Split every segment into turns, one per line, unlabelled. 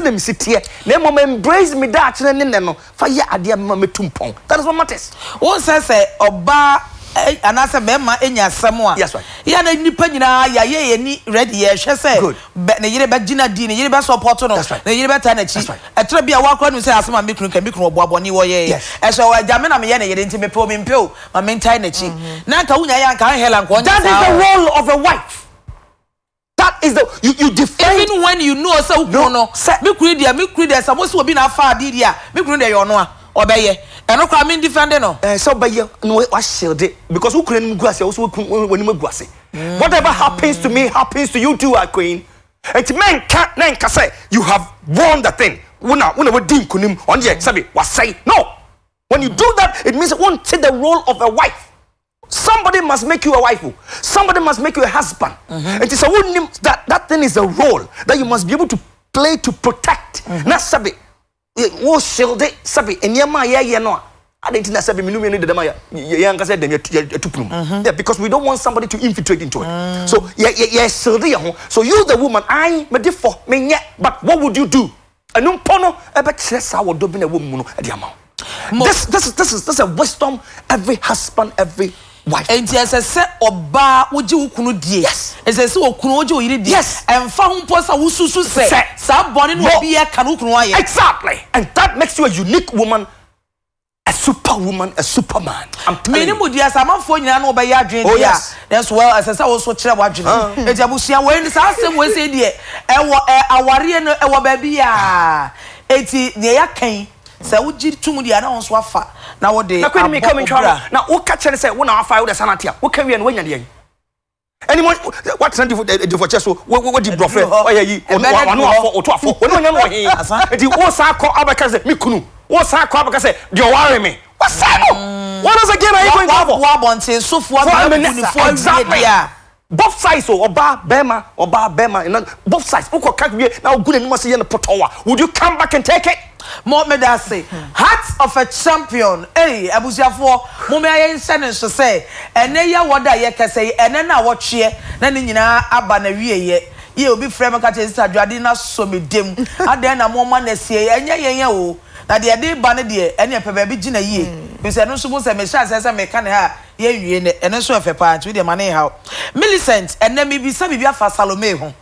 say them sit here. Na mom embrace me that no. Fa ye ade ma metumpon. That is what matters.
One say oba anasa bema enya asem a
yes right
ya na nipa nyina ya ye ni ready ye hwe say na yire be gina di na yire be support no na yire be ta na chi etra bia wa kwa no say asem a mikunu oboaboni wo ye e so wa jame na me ye na yire nti me pe o me mpeo ma me ntai na chi na ka wunya ya nka hela nko
that is the role of a wife. That is the you defend
even when you know say ukunu no mikunu dia say mo se obi na fa adi dia mikunu dia yo no a obeye eno kwa me defend no
so obeye no wa shield it because ukunu nim guase also when nim guase whatever happens to me happens to you too, queen. And men can't say you have won the thing when we din kunim on the sabi was say no. When you do that it means it won't take the role of a wife. Somebody must make you a wife. Somebody must make you a husband. And it's a that thing is a role that you must be able to play to protect. Not sabi. Wo shield it sabi. Enyama ye no. I didn't know sabi minumi ni dama ya. Yang kase dem etuprum. Yeah, because we don't want somebody to infiltrate into it. So yeah shield it. So you the woman I me dey for me nye. But what would you do? Enum pono ebe kire sa wo do bi na wo mu no e dey ama. This is a wisdom every husband every wife.
Enti esese oba woji ukunu die.
Yes.
Esese okunu woji oyiri die.
Yes.
Emfa hu mposa wususu se. Sa boni no obi ye kan ukunu aye.
Exactly. And that makes you a unique woman, a superwoman, a superman. I'm telling you.
Meni mudia samanfo nyina no oba ye adwen dia.
Yes.
That's well esese wo so kire wadwen. Enti abusia we ni sa asem we se die. Ewo aware no ewo ba bia. Enti ne ya kan say uji tumu dia na onso afa na wo de
na kwani me come trouble na wo ka chere say wo na afa wo de sanatia wo ka wi na wanya de anyone what send the for cheso wo di brofre oya yi wanu afo oto afo wo no nya no he enti wo sa akọ abaka say me kunu wo sa akọ abaka say de worry me what say no what is again are you going to have
wo abonten so fo
exactly both sides oba bema both sides uko ka wi na ogu na say na potowa would you come back and take it?
More me that say heart of a champion abusiafo mo me ayen sene so say ene ya woda ye kese ene na wo twe na ni nyina aba na wieye ye obi frɛ me ka che sister Adwoade na so me dem adan na mo ma na sie enye yen o na de de ba ne de ene pe ba bi gina yie me se no so mo se me sha se me ka ne ha ye wie ne ene so efe pa we de ma ne ha Millicent ene me bi sa bi afa Salome ho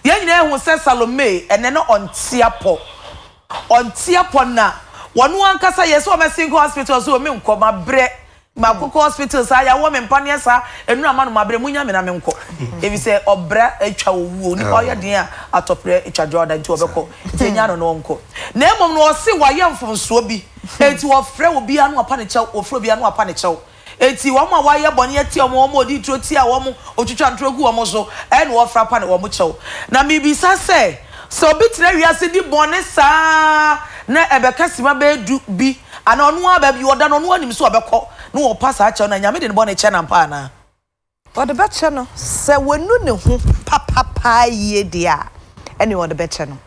ye nyina ho se Salome ene no ontiapo na wonu ankasa yeso o mesinko hospital so me nko mabre makoko hospital sa ya wo me mpane sa enu ama no mabre munya me na me nko ebi se obra atwa owu ni oye den a atopre atwa Adjei nti obekọ tenya no nko na emom no o se waye mfonso bi enti wo frɛ obi anu apa ne kyɛw ofrɛ obi anu apa ne kyɛw enti wo ma waye bɔne ati omo odi tro ti a wo mo otwitwa ntrogu wo mo so ɛna wo fra pa ne wo mo kyɛw na mi bi sa se so bitre wiase di bone sa na ebeka sima be du bi ana onu aba bi oda no onu anim so obekọ no wo pass a che na nyame de bone che na mpa na
o de beche no se wonu ne ho papa ye dia ene o de beche no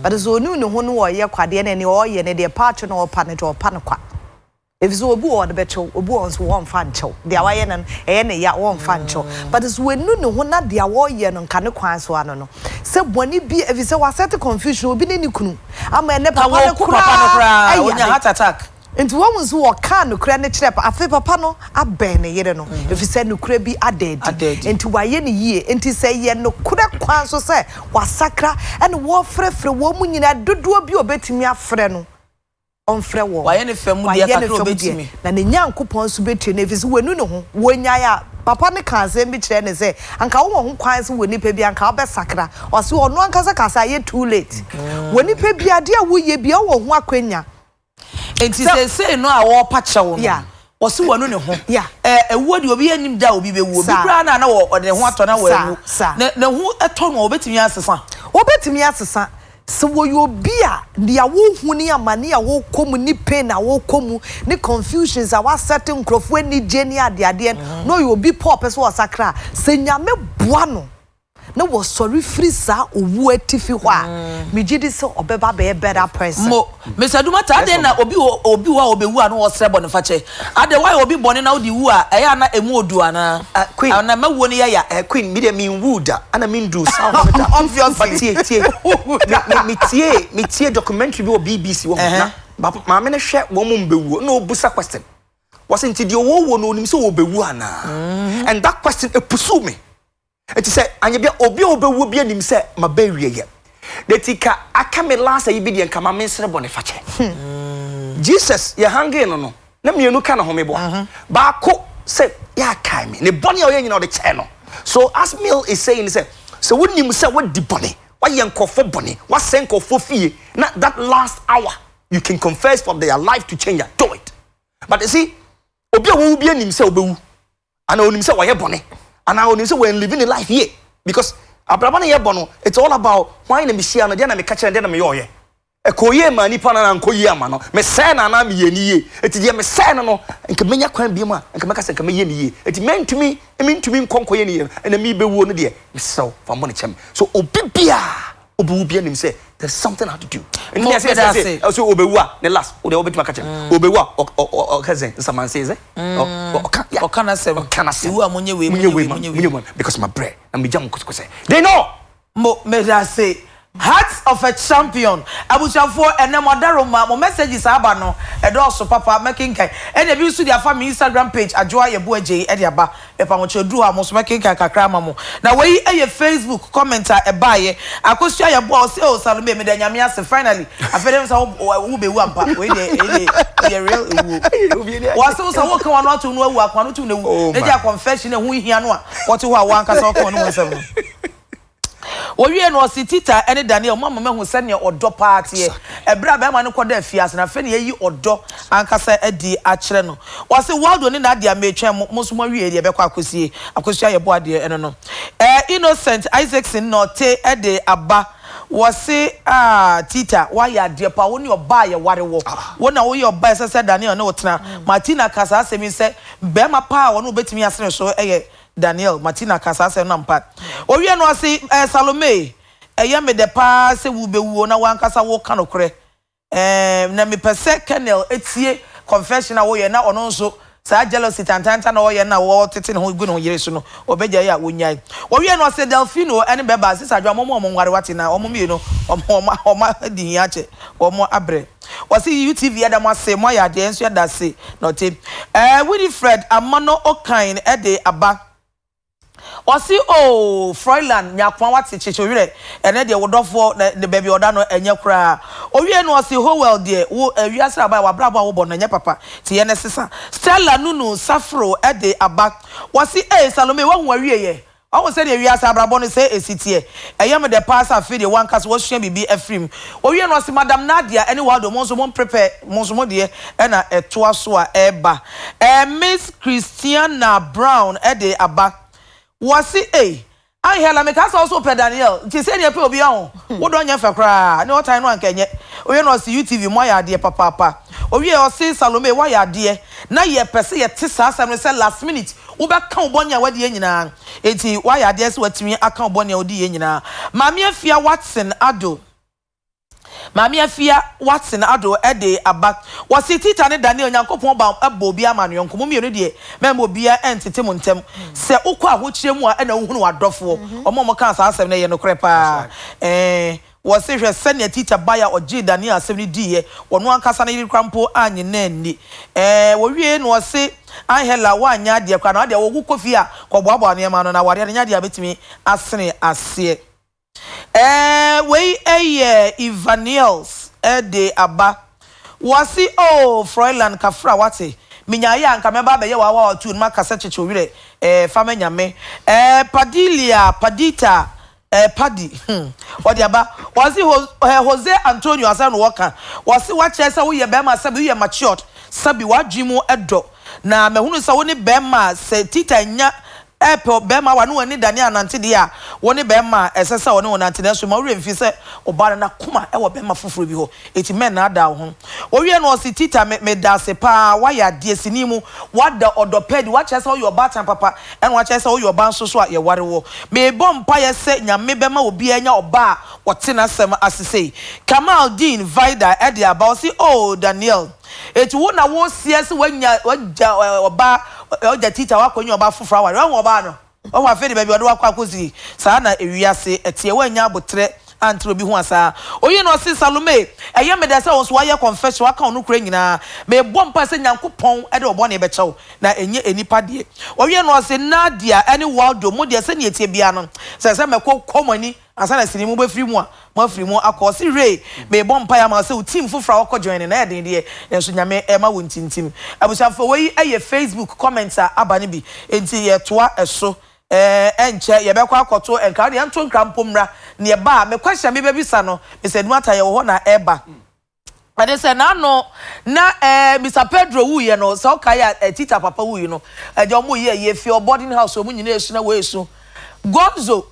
but so onu ne ho no wo ye kwade ne o ye ne de patch no opa ne to opa ne kwa if so obu o de beche obu on so won fa nchew dia wa ye ne ne ya won fa nchew but so wonu ne ho na dia wo ye no nka ne kwan so ano no se boni bi if se wa set confusion obi ne ni kunu ama ene papa ne kura
onya heart attack
enti wo mu so wo ka no kura ne kire afi papa no aben ne yere no if se no kura bi adedi enti wa ye ne yie enti se ye no kura kwan so se wa sakra ene wo frefre wo mu nyina dodo bi obetimi afre no onfre wo
wa ye ne famu dia kakra obetimi
na ne nyankopon so betie ne visi wonu ne ho wo nya ya papa ne kanse bi kire ne se anka wo ho kwan so woni pa bi anka wo be sakra o se ono anka kasa ye too late woni pa bi ade a wo ye bi wo ho akwanya
enti se no a wo pa kye wo no o se wonu ne ho ewo de obi anim da obi be wo bi kra na wo de ho ato na wo ewu ne ho eto no obetimi asesa so wo yo bia dia wo huni amane a wo komu ni pain na wo komu ni confusions a wa certain crofo ni geni ade no yo bi pop so sakra se nyame boa no
no was sorry free sa owu atifi ho a me gidi se obeba be better person
mo Mr. Dumata de na obi wa obewu anu wo sre bone fache ade why obi bone na odi wu a eya na emu odu ana
queen
na mawo ni ya
queen me de mean wood ana mean do sound
obviously
me tie documentary bi o BBC wo na ma me ne hwe wo mu mbewu na obusa question wasn't it your wo no nim so obewu ana and that question pursue me. It is say anya bia obi obewu bia nim say mabawie ye the tika aka me last ayi bi de nkama me nsere bone fache Jesus ye hange no na mienu ka na homebo ba ko say ya kai me ne bone o ye nyina o de che no so as Mill is saying say so wonim say what di bone why ye nkofo bone what sen nkofo fie na that last hour you can confess for their life to change and do it but you see obi owu bia nim say obewu ana onim say waye bone and I only say when living a life here because abrabana ye bono it's all about why na me share no dey na me catch dey na me yoye e koye ma nipa na nkoye ama no me say na na me ye ni ye eti dey me say no nka menya kwan bi ma nka meka say nka me ye ni ye eti mentumi nkonkoye ni ye na me bewu no dey me so fa mo ne chem so obibia obewu bia nim say there's something I have to do and me say so obewu a the last o dey obetuma catch obewu a o kazen someone says
Okana seven.
Because my bread and me jam say they know
mo me da say hearts of a champion abuchafo enemodaroma mo messages aba no edoso papa making kai ene bi su dia family Instagram page Adwoa Yeboah Adjei e dia ba e pa mo chedu ha mo so making kai kakra ma mo na we eye Facebook commenter e baye akosua Yeboah say o Salome me da nyame ase finally afedem say wo be wu ampa we dey real ewu wa so wo kan wa no to no wu akwa no to no wu e dia confession e hu hia no a what ho a wan kasa o kan no nsem no Owie no Tita ene Daniel mama me hu se ne odo party e bra ba ma ne koda afiase na fe ne yi odo ankasa edi a kire no wose world ni na dia metwen mo so mo wie de be kwa akosie Yeboah de ene no Innocent Isaacson no te ede aba wose Tita wa ya de pa woni oba ye ware wo wona wo ye oba se Daniel ne wotena Martina kasa asemi se be ma pa wo no betimi asene so Daniel Martina Kasase nampa owie no ase Salome eye me de pa se wu be wu na wan kasa wo kanokre na me pese Kennel etie confession a wo ye na ono nso sa jealousy tantanta na wo ye na wo tete ne ho gu no yire so no obeja ya wonyai owie no ase Delfino ene beba sisa adwa momo nware wate na omo mi no omo di ya che omo abre wasi UTV adam ase mo ya de enso da se no te Winifred Amano Okain ede aba wasi Froilan nyakwan wate chichowire ene de wodofo de baby oda no enye kra owie no wasi Howell de wo awiase aba wa brabo wo bono enye papa ti ye ne sisa Stella Nunu Safro ede aba wasi Salome wa hu awie ye owo se de awiase abrabo no se esitie eye me de pass afi de wan kase wo hwe bibi afrim owie no wasi Madam Nadia ene wa do monso mon prepare monso mo de na etoa so a eba Miss Christiana Brown ede aba wasi Angela me kasa also pe Daniel ti se ne pe obi ahun wo do nya fa kra ne o time no ankenye oye no si UTV mo ya de papa owie o si Salome wa ya de na ye pese ye te sa asem se last minute wo be kan obonya wa de nyina enti wa ya de se watimi aka obonya odi ye nyina Mami Afia Watson ado ede aba wasi Tita ne Daniel Nyankopon ba abo bia manu nkomo mi no de membo bia entete mo ntem se ukwa ahochire mu a na uhunu wadofo omo kan sa asem na ye no krepa wasi hwe se ne Tita baya oji Daniel asem ni die wono ankasa na yiri krampo anyi na ni wo wie no wasi Angela wa nya de kwa na de wo kofi a koboabo ne ma no na ware nya de abetimi asene ase we Evaniels de aba wasi Froilan kafra wate minyaye anka meba be ye wa tu ma kasa chechowire fama nyame Padita Paddy odi aba wasi Jose Antonio asa no woka wasi wa chese wo ye be ma sabi ye matured sabi wadwimu edo na mehunu sa wo ne be ma se Tita nya Airport bema wa no ani dane anante de a woni bema esesa woni wonante na so ma wure mfi se oba na kuma e wo bema foforo bi ho eti men na ada ho owie no si tita me da se pa wa ya de sini mu wa da odopedi wa chese wo your batan papa en wa chese wo your ban so so a ye ware wo me bom pa ye se nyame bema obi anya oba wote na sem asese Kamal Dean Vida e de aba si oh Daniel eti wo na wo sie se wanya oba oja tita wakonyo oba foforo wa ran oba no o wa fe de baby odo wakwa kozi sa na ewiase etie wanya abotre antro bi hu asa oyi no si Salome eye me de se won so wa ye confession wa kan no kura nyina me bompa se nyankopon e de obo na e be chew na enye enipa de oyi no si Nadia any waldo mo de se ne etie bia no se me komani asa na sini mu be free mu a mo free mu akosi re me bompa ya ma se team foforo akọ join na e den de enso nyame e ma wontintim abusafo we eye Facebook commenter abane bi enti ye toa eso enche ye be kwa akoto enka de nto nkrampomra ne ba me kwahya me bebisa no me se nuata ye wo ho na eba ade se na no na Mr Pedro wu ye no so kaya tita papa wu ye no eje omo ye fi boarding house omo nyina esu na we esu Gonzo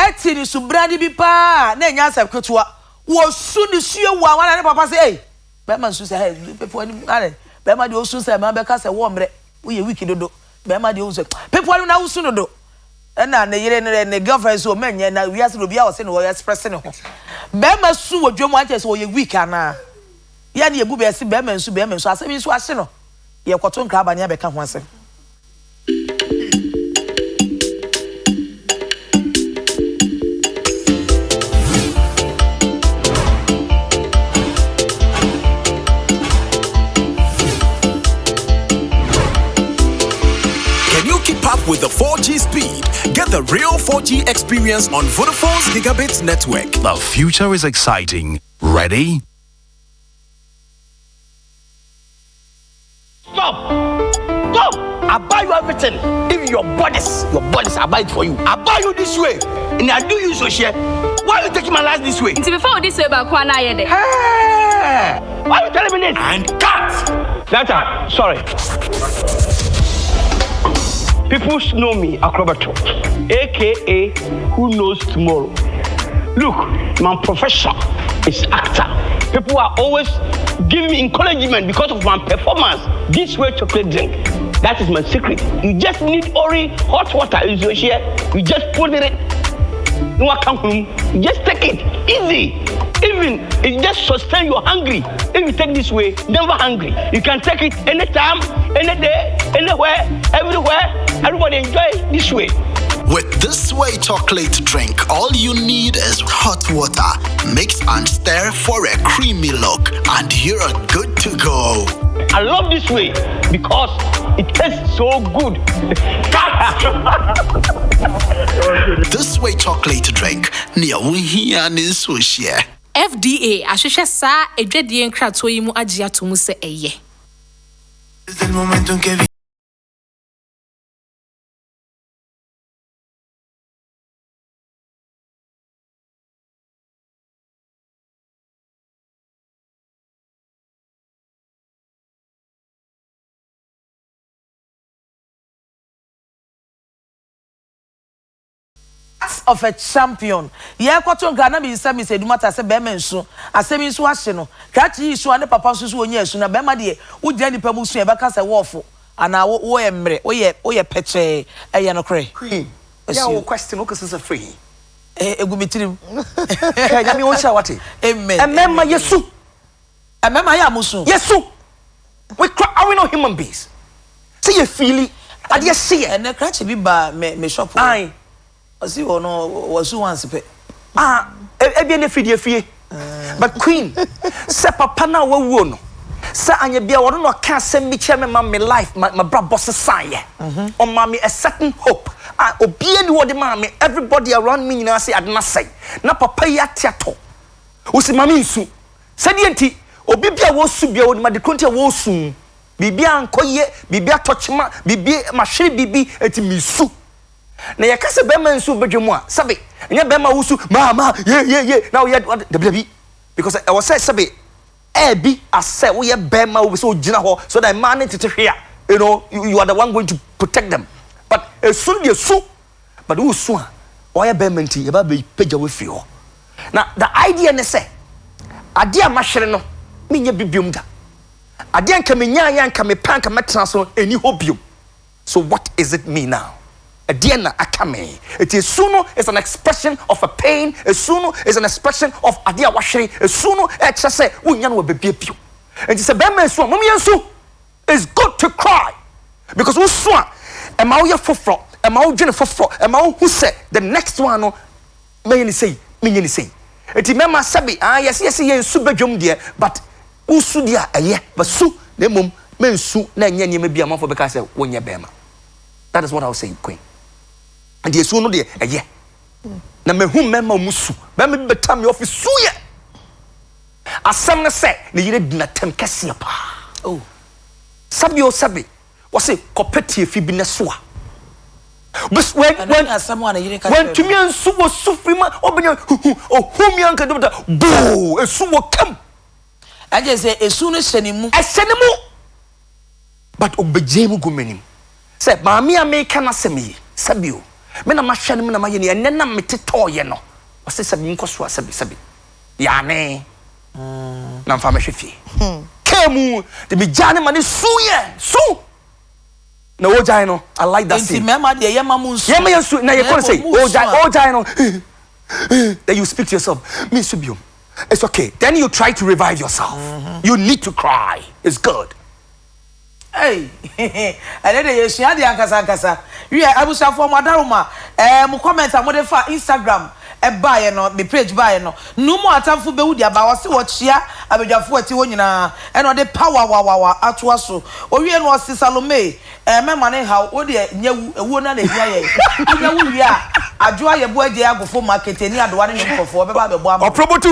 eti ni subrani bi pa na enya asem ketua wo su ni sue wa wana ne papa say eh be man su say hey people ani are be ma de osu say ma be ka say wo mre wo ye week dodo be ma de osu people ani na usu dodo na ne yire ne girlfriend so menye na wi ase obi a wo say no wo express ne ho be ma su wo dwom an say wo ye week ana ya ne ebu be se be ma su asem su ase no ye kwoto nkra ba ne be ka ho asem
With the 4G speed, get the real 4G experience on Vodafone's Gigabit network.
The future is exciting. Ready?
Stop! I buy you everything. Even your bodies, I buy it for you. I buy you this way, and I do you so share. Why are you taking my life this way?
Until before this way, but
Hey! Why are you telling me this? And cut! That's sorry. People know me, Acrobato, aka who knows tomorrow. Look, my profession is actor. People are always giving me encouragement because of my performance. This way chocolate drink, that is my secret. You just need Ori hot water, you just put it in. You just take it, easy. Even it just sustain you hungry. If you take this way, never hungry. You can take it anytime, any day, anywhere, everywhere. Everybody enjoy this way.
With this way chocolate drink, all you need is hot water. Mix and stir for a creamy look, and you're good to go.
I love this way because it tastes so good.
This way chocolate drink, near Wihian is so share.
FDA ahwehwe saa edwadie nkrato yi mu Adjei atomu se eye.
Desde el momento en que vi
of a champion. Ye kwato ngana bi se mi se dumata se be menso. Asemi nso ahye no. Krachi isu ane papa nso so onye asu na be ma de wo gya nipa mu su e be ka se wolfo. Ana wo ye mre, wo ye peche eye no kre.
Yeah, wo question wo kese free.
Egumitirim.
Ya nyame wo sha wate.
Amen.
Emema yesu.
Emema ya musu.
Yesu. We cry, are we not human beings? See you feel it. Ade see it.
And krachi bi ba me shop.
Aye.
Osi ono wasu once pe.
Ebi ne fidie fie. But queen, se papa na wawu no. Se anya bia wo no ka asem bi che me ma me life, my bra boss sign ye. On ma me a certain hope. Obi ani wo de ma me everybody around me nyina say adna say. Na papa ya tiato. Wo se ma me nsu. Se die nti obi bia wo su bia wo ma de konti wo su. Bibia ankoye, bibia tochima, bibia mahwe bibi eti misu. Na yakase bema nsu bedwemu a sabe nya bema wusu mama ye now ye dabi because I was say sabe bi ase wo ye bema wo so gina ho so that man tete hwe a you know you are the one going to protect them but soon the su but who so oya bementi e ba be pagya we free ho na the idea ne say ade a mahwere no menye bibiom da ade anka menya ya anka me panka metena so eni hobiom. So what is it me now? Ade na akame. It is suno is an expression of a pain. A suno is an expression of ade a wahwere. A suno e kire say wonya no bebie bio. And it's a bema so mom yensu. It's good to cry because who so e ma wo ye foforo e ma wo dwene foforo e ma wo hu say the next one no me ni say enti mema sabi yes yensu badwom de but usu dia eye but su na mom mensu na nya nya bia mafo beka say wonya bema. That is what I was saying, Queen. And the su no de eye na mehu mema musu be me betam your office su ye asem na say na yire dinatem kese pa. Oh sabi was say kopeti efi bi ne so a but when
someone you
when to me and su was sufrima obenya ohumi anka do bo esu wo kam
Adjei say esu no hyenimu
but obejemu gumenim say maami ameka na semi sabio me na mahwe ne na maye ne enne na metetoye no o say sabi nkoso a sabi ya ne na mfa mahwe kemu de bi jane mane su na ojai no I like that scene.
Mema de yema munsu.
Yema yensu na ye kon say ojai no. Then you speak to yourself. Me subium. It's okay. Then you try to revive yourself. You need to cry. It's good.
Hey. And then you share the ankasa. We abusa for madaruma. Mo comment amode fa Instagram. Buy no me page buy no mo atamfo be wudi aba wose wo chia abedwafo ati wo nyina e no de power wa atoa so owie no wose Salome mema ne ha wo de nyawu ewu na hia ye nyawu wi a Adwoa Yeboah Adjei agofo market ni Adwoa ne nkofo be ba be bo am
oprobotu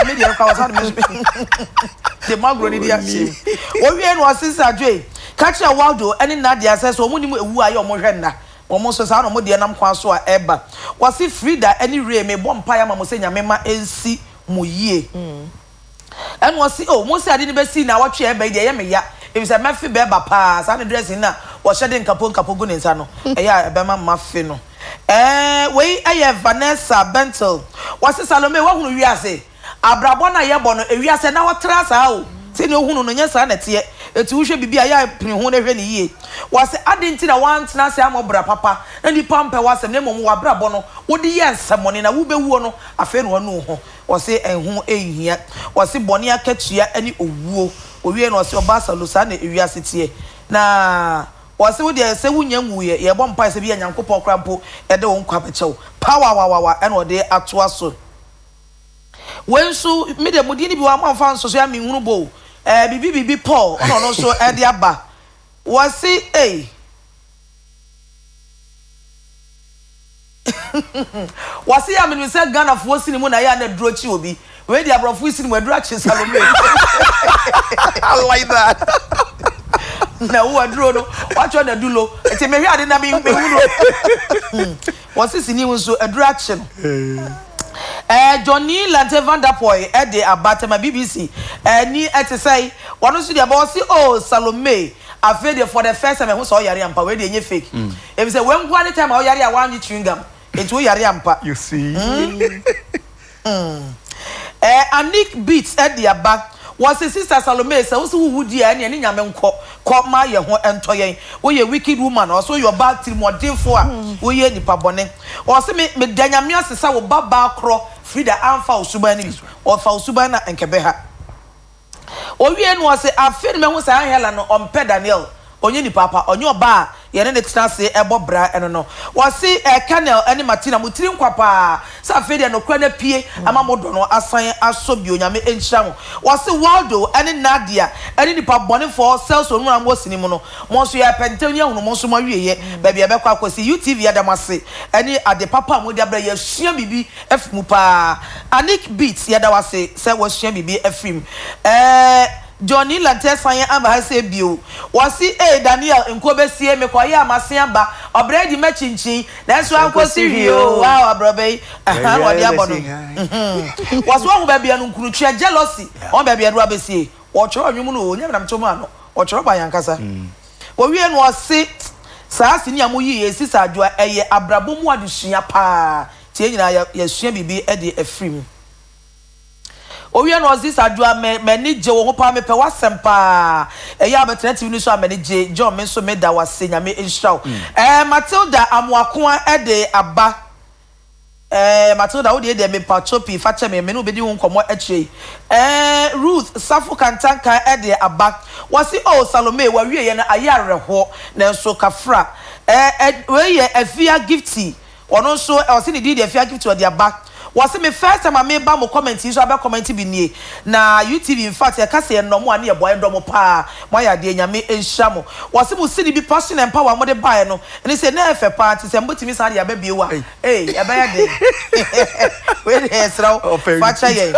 me de ka wasa me de magro ni dia shi owie no wose Adjei catch a waldo ene na dia say so omunim ewu aye omo hwe na omo so sa no mo de nam kwan so a eba wasi Frida any re me bom pa ya ma mo se nyame ma ensi mo yie en wasi mo se ade ni be si na watwe eba de ye me ya if say ma fi be ba pa sa ne dressing na wo shede nkapo gu ne nsa no ya ebe ma fi no we aye Vanessa Bentel wasi Salome wa hunu wi ase abrabo na ye bo no wi ase na wo tra sa o se ne hunu no nya sa na te eti wo hwe bibia ya pini ho na hwe ne yie wase adenti na wantena se amobra papa na ni pampe wase ne mom wa brabo no wodi ye nsamone na wo bewuo no afa no anu ho wase enhu ehia wase bone akatua ani owuo owie no wase obasa lusa na ewiase tie na wase wo de se wunya nwuye ye bom pa se bia nyankopon krampo e de won kwa bechew power wa ene ode atoa so wensu me de mudi ni bi wa amfa nso so ya me hunu bo bibi Paul no so e de aba wasi wasi ya me say Ghana fo sinimu na ya na duro chi obi we de abrofo sinimu aduro chi Salome
I like that.
na wo aduro no wacho na dulo eti me hwe ade na me hunu wasi sinimu so aduro chi no Johnny Lante Vanderpoy de abatema BBC ni ete say one so dey about say Salome afede for the first time who so yare ampa we dey nye fake if say when go any time o yare a wan chewing gum enti o yare ampa
You see.
Anik Beats de aba was sister Salome say so who di ani nyame nko ko ma ye ho entoyen we ye wicked woman also your bad timodefo a we ye nipa bone o se me danyame asesa wo baba kro Frida amfa usuba ni o fa usuba na enkebe ha o wie no se afin me ho sa Hela no ompe Daniel onye ni papa onye oba ye ne tena se ebobra eno no wasi Canel eni Martina mutiri nkwapa sa afede no kra na pie amamodo no asan asobi onyame enhira ho wasi Waldo eni Nadia eni nipa bone for sales onu amwo sinimu no mo so ya pentenya hunu mo so ma wieye ba bia be kwa akosi UTV adamase eni ade papa mo dia bra ye sua bibi afimu pa Anik Beats ya da wase se wo sua bibi afim Johnny Lante Sanya amba ha se bio wasi Daniel nko besie me kwa ya amase amba obredi machinchin na so ankosi rio wow abrobe wadi abono waso ho ba bia no nkurutua jealousy on ba bia do abesie wo choro nwum no onyam na mtomo ano wo choro ba yankasa wo wie no wasi saa sini amuyi yesi Adwoa eye abrabo mu adesua pa tie nyina ya sua bibi e de afrim owie no zi Adwoa mani je wo pa me pe wasempa eye alternative ni so amani je John me so me da wase nyame enhraw Matilda amoakoa e de aba Matilda wo de me pachopi fa che me no bedi wo nkomo Adjei Ruth Safo Kantanka e de aba wasi o Salome wa wie ye na ayareho na so kafra we ye afia gifty ono so o se ni di afia gifty o de aba wasi me first time me ba mo comment so aba comment bi nie na YouTube in fact e ka se no mo ane e boy ndo mo pa mo ya de nyame enhia mo wasi mo se ni bi passion and power mo de buy no ene se na efe party se mbotimi sa de aba bi wa e ba ya de we dey sraw facha ye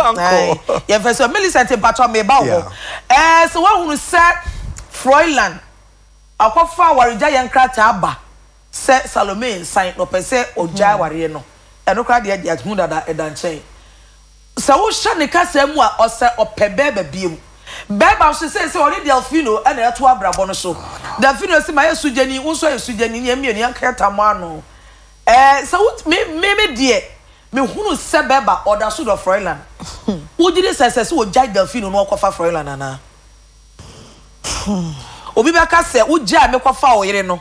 ye first so Millicent patwa me ba wo so wa hunu se Froilan akwafa warija ye nkrata aba se Salome sign no pese oja ware no eno kra de dia hu dada edanchen se wo hye ne kasa mu a ose opebebe biem beba so se ori Delfino ena eto abrabo no so Delfino se ma yesujani unso yesujani ne mienu yankata mo ano se wo me de me hunu se beba oda so do Froilan wo gide se wo jai Delfino no okofa Froilan ana obi be ka se wo jai me kofa oyire no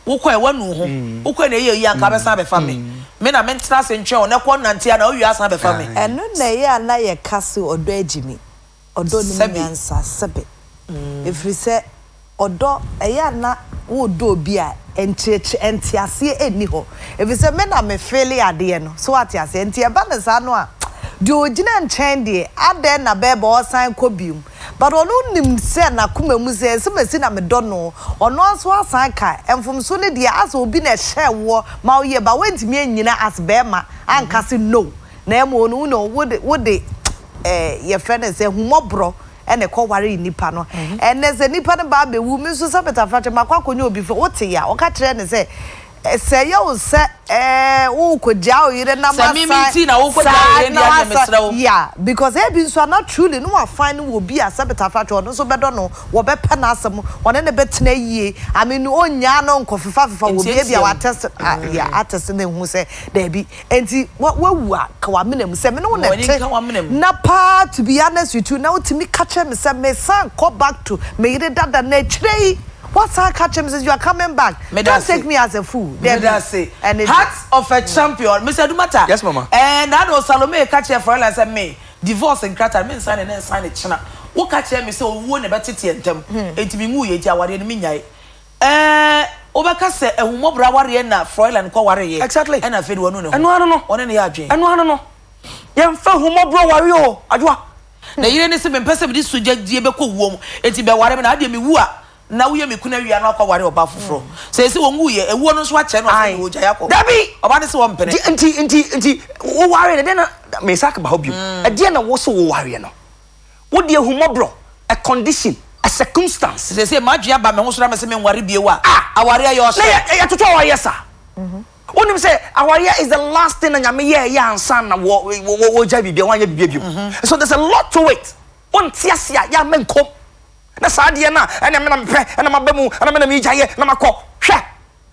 wo kwa ewanu ho wo kwa na ye anka be sa be fa me na mentena se ntwe one ko nantia na owi asa be fa me
eno na ye ana ye kase odo agimi odo ni nyansa sebe efri se odo eye ana wo do obi a entiase eni ho efri se me na me feel ade no so atiase entie ba ne sa no a de ogina nchen de ade na bebe osan kobium but onu nim se na kuma mu se mesi na me do no ono aso asan ka emfom so ne de asa obi na hye wo ma wo ye ba wentimi anyina as be ma anka se no na emo no no wode ye friend say humobro ene ko ware nipa no ene se nipa ne ba be wu mi so sabeta fa makwa konyo obi fo wote ya o ka kire ne se say you say wo ko jaw yire na ma
say na wo ko jaw yire na mesrawo
yeah because e bi so not truly no wa find wo bi asabeta fatwa no so bedo no wo be pe na asem one ne betena yie amenu onya no nkofifa wo bi bia wa test yeah atest ne hu say there be enti wawu a ka wa menam say me no na te na pa to be honest with you na utimi catch me say me san go back to me yire dada na chirei. What's our catch him says you are coming back? Don't take me as a fool.
Heart of a champion, Mr. Dumata.
Yes, Mama.
And I know Salome catch her for and said me divorce and crater men sign and then sign it. China. What catch him so won't about it and them. It be moo ye jawari and minyai. Overcast a mobra warrior na Froil and co warrior. Exactly. And I feel one no. And I don't know. On any Adjei. And I don't know. Young fell who mobra warrior. Adwoa. Na yire ne se me pese bi suja die be ko wom. Enti be ware me na ade me wu a na wo ye me kuna wi ana akwa ware oba foforo se se wo ngu ye ewo no so a che no se wo ja yakọ dabi oba ne se wo mpene enti wo ware de na me sak ba hobi e de na wo so wo ware no wo de humobro a condition a circumstance se madua ba me ho so na me se me ware bie wa aware ayo so ya toto aware sa Unim say aware is the last thing na nyame ye ansan na wo ja bibia wan ya bibia bio so there's a lot to it on tiasia ya menkom na saade na ene me na me pe ene mabemu ene me na me jaye na makọ hwe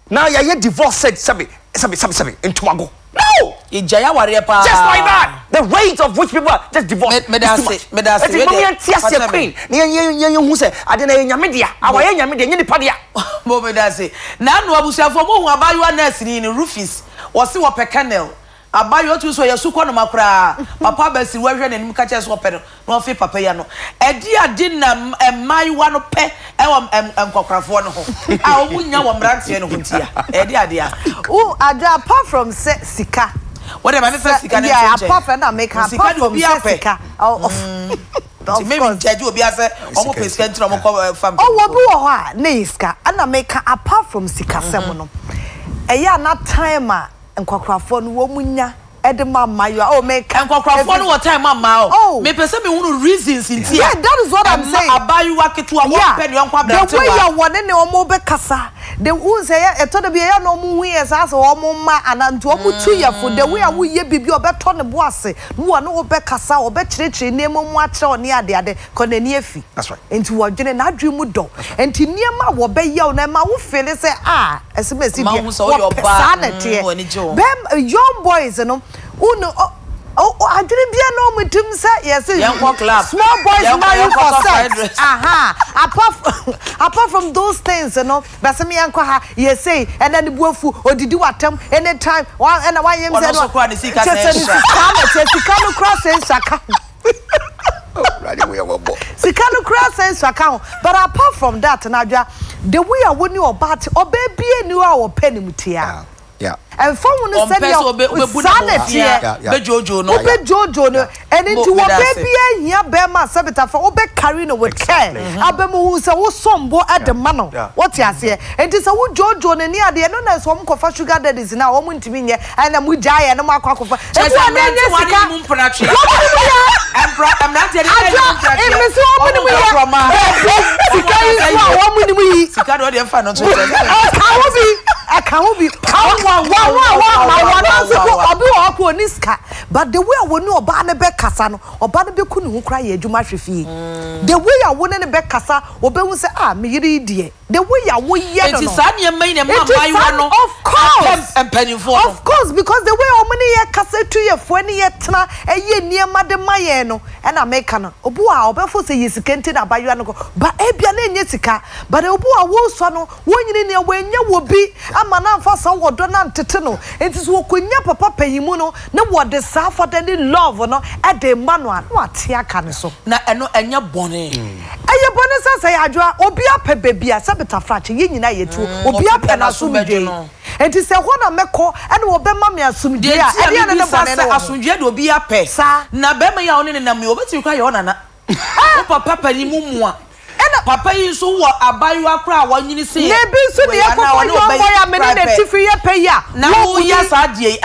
na ya ye divorce sabi entumago no ijaya ware pa just like that the rate of which people just divorce me da say we dey tiasia queen na ye hu say ade na nyame dia awaye nyame dia nyini pa dia mo me da say na no abusuafo mo hu abayo na asini ni Rufus wo se wo pe kennel abayo tu so yesuko no makra papa ba si wahwe nanim ka che so pe no no fe papa ya no edi ade na emaiwa no pe e wo enkokrafo no ho a omunya wo mrantie no huntia edi ade a
Adwoa apart from sika
what am I say sika na
yeah apart from that make apart from sika
maybe judge obi ase omo pesika ntro omo ko fam
wo bi wo ho a na iska ana make apart from sika sem no eya na time a enkwokrafo no wo munya edema mayo make
enkwokrafo no what time mama me pese me hunu reasons intia
yeah that is what I'm saying
abayu aketu a wo pe ne nkwa brante wa
the way you won ne omo be kasa the who say e to de be no mu hu yes as o mu ma ananto mu tu yefo the way wo ye bibi obeto ne bo ase wo no obe kasa obe chirechire nemo mu ache oni ade konani afi
that's right
enti wo dwene na adwe mu do enti niema wo be ye na ma wo feel say esemesi
dia wo
pa bem young boys no uno I didn't be no mutum say yes small boys marry for sex apart from those things basemi yanko ha yes say and then the buafu odidi watam anytime and why yem say no cross and saka sikano cross and saka but apart from that naja the way I woni obat obebie ni wa wo penimutia
yeah
and for one said sanity
be jojo no
and into what baby here bema sabita for obe carry no with care abemu hu say wo sombo at the man what you say and is wo jojo ne ni ade no na so mo kofa sugar daddies na wo ntimi nye and na mu jaye na mo akwakofa
e so na nye sika mu mpratwe I'm not telling you
me so wo ni mu ya sika is wo mu ni mu yi
sika do de fa no so
I but the way I would know about the back casano or bad be couldn't cry a juma fee. The way I wouldn't be cassa or be say me dear. The way I would yet is of course
and penny for
of course because the way how many cassa to your 20 yet a year near Madame Mayeno and I make an obua or before say yes can't about you but Ebian Jessica but obua will son when you in when you will be a man for some what done tetano it is what kunya papa peyimuno no what the suffer than love or no at the manual what here can so
na eno enya bone
eye bone say adwa obi ape baby asabeta frache ye nyina yetu obi ape na sumdwe enti se ho na meko ene wo be ma me asumdwe a ene na bone
na asumdwe de obi ape na be me ya one ne na me obeti kwa ye ona na papa pani mumua papa yi so wo abayu akra wanyini se
ne bi so ne yakofa yo ya me ne tifi ye pay ya
na wo ya sa Adjei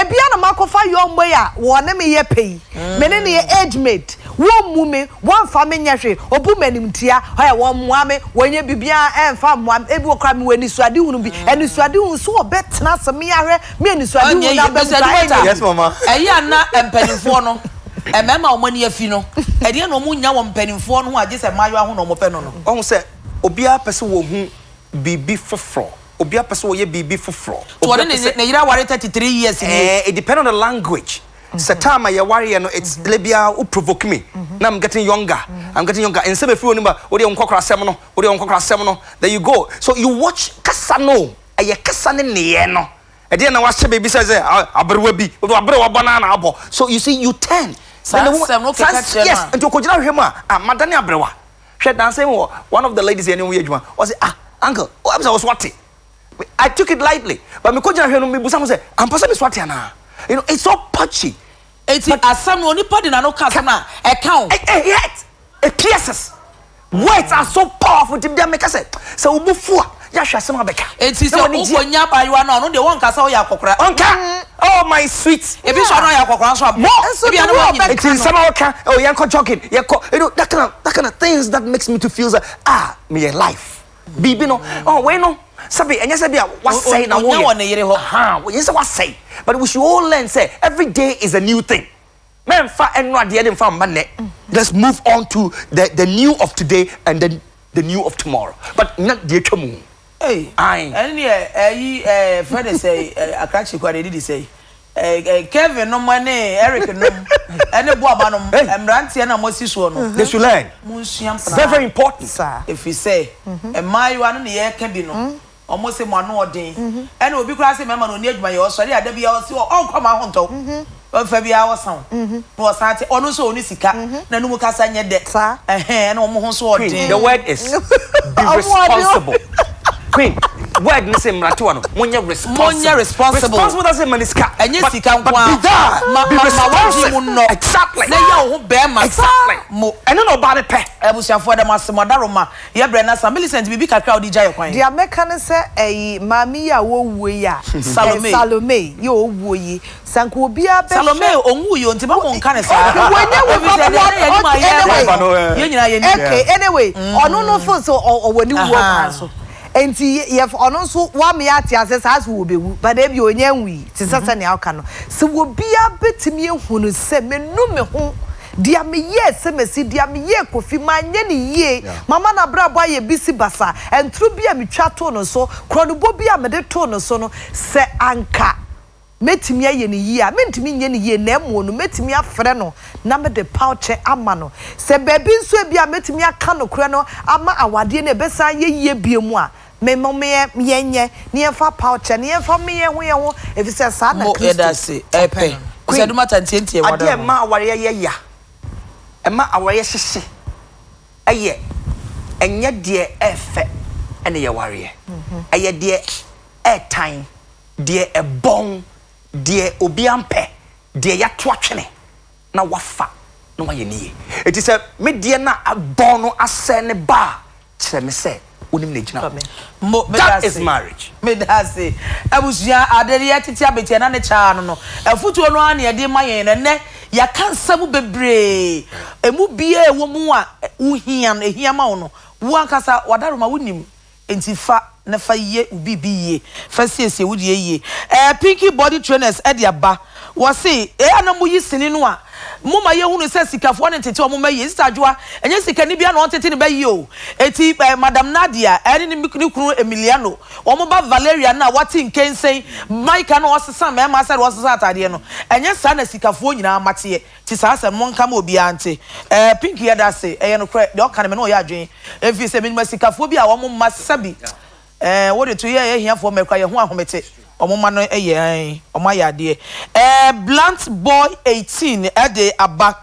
ebia na makofa yo ya wo ne me ye pay me ne ne age mate wo mume wo fa me nyahwe obu manimtia ha wo muame wonye bibia emfa muam ebi okra me wani suade hunu bi eni suade hunu so obetena se me yahwe me eni suade hunu na be
yes mama
eya na empanifo no emema omani afi no ede na omunya wo mpanimfo no ho age se mayo aho no mo pe no no
ohun se obia pese wo hu bibi foforo obia pese wo ye bibi foforo
to ne yira ware 33 years ni
it depends on the language Satama ya warrior no it's lebia who provoke me now I'm getting younger and say be free onimba odi onkokra asem no there you go so you watch kasano aye kasane ne no e dey na wa hye baby say abrewa bi abrewa banana abo so you see you turn yes and to kojina hwem a madane abrewa hwe dance one of the ladies here no we adwuma was say uncle I was what I took it lightly but me kojina hwe no me busa mo say ampasa me swati ana you know it's so patchy
eti asam no nipa de na no ka na account
yet it pierces words are so powerful to them make us say so obufu ya hwa asem abeka
eti se okonya bayiwa no de won kasa o ya kokora
onka oh my sweet
ebi so no ya kokora so ebi anu wa nyina
eti some oka oh yanko jogging you know that kind of things that makes me to feel that me life bibi no oh we no sabi enya sabi what say na wo we say what say but we should all learn say every day is a new thing men fa eno ade dem fa mane let's move on to the new of today and then the new of tomorrow but not the twemu
hey any friend say akachi kwa dey say Kevin no money Eric no any boy ba no emrantie na mosi so no
they should learn very important
sir
if you say emayu anu ne ye ka bi no almost say manu odin and obi kura say mema no ni adwuma ye osori ada bia o se o kwama ho nto o fa bia o san no san te onu so oni sika na nu mu kasa nye de na o mo ho so odin
the word is be responsible queen word ni say mrato no monye responsible doesn't mean sika
enye sika nkwa
be responsible exactly
na ya ho be ma
mo eno no ba ne pe
ebusiafo da masemodaroma ye bre na Millicent bibi kakra odi jaye kwan
dia meka ne se mami ya wo wuo ya Salome ye wo wuo yi sanko obi a be
Salome onwu yo nti ba mo nka ne sa
wonye wo anyway ono no fo so o wani wuo kan so enti yef ono so wa me ate ase as wo bewu but e bi onyanwi ti sese ne aka no se wo bia betimi ehunu se menu me ho dia me ye se mesi dia me ye kofi manye ne ye mama na bra boy ye bisi basa entru bia me twa to no so kronubo bia me de to no so no se anka metimi aye ne yi a mentimi nye ne yi na emu no metimi afre no na me de pouche ama no se baby nso bia metimi aka no kure no ama awade na besa ye yi biemu a me yenye ne yefa pouche ne yefa me ye ho efise sa na
Kristo epe se duma tantientie wada
ade ma aware ye ya ema aware hyehye eye enye de efe ene ye ware eye de airtime de ebon de obi ampe de ya to atwene na wafa na waye niye eti se me de na abon no ase ne ba kire me se onim na gina that is marriage
me da say abusia adere ya titi abetia na ne cha no afutuo no ane de mayen ne ya kansamu bebre emu bia ewo mu a uhian ehia ma wo no wo ankasa wadaroma wonim entifa na fa ye ubi biye fa siesie wo de ye pinky body trainers e de aba wo se anamu yi sini no a muma ye hunu se sikafo ne tete o muma ye Adwoa enye sika ni bia no tete ne ba yi o eti madam Nadia eni ni kunu Emiliano o mo ba Valeria na wati nkensen Mike na osesa ma ma sare osesa atade no enye sa na sikafo nyina mate ti sa asem mo nka ma obi ante Pinky ya da se eye no kre de o kan me no ya adwen efi se minima sikafo bi a wo mo masabi wo de to ye hiafo mekwa ye ho ahomete omoma no eye omaya de blunt boy 18 ade aba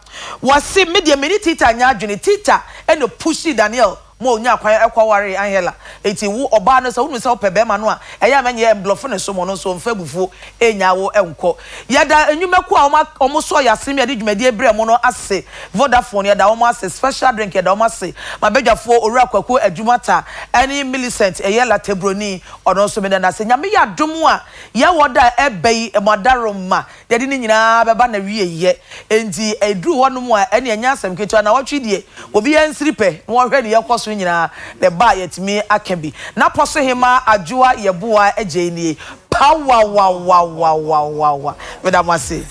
wasi media tita nya adwene tita eno pushi Daniel mo nya kwan ekwaware Angela eti wo oba no so unu se opebe ma no a eya menye emblofo ne so mo no so mfa bufuo enya wo enko yada enyumeku a omo so yasem ya de dwumade ebre mo no ase Vodafone ya da omo ase special drink ya da omo ase mabedwafo owura kwaku adwumata ani Millicent eyela tebroni ono so me na se nyame ya dom a ya woda ebeiemadaroma de de nyina beba na wie ye enti edru hono mu a ene enya asem ketu na wotwidie obi ya nsiripe no hwe ne yakoso nyina the ba yetimi akabi na poso hema Adwoa Yeboah Adjei ni power wa medamase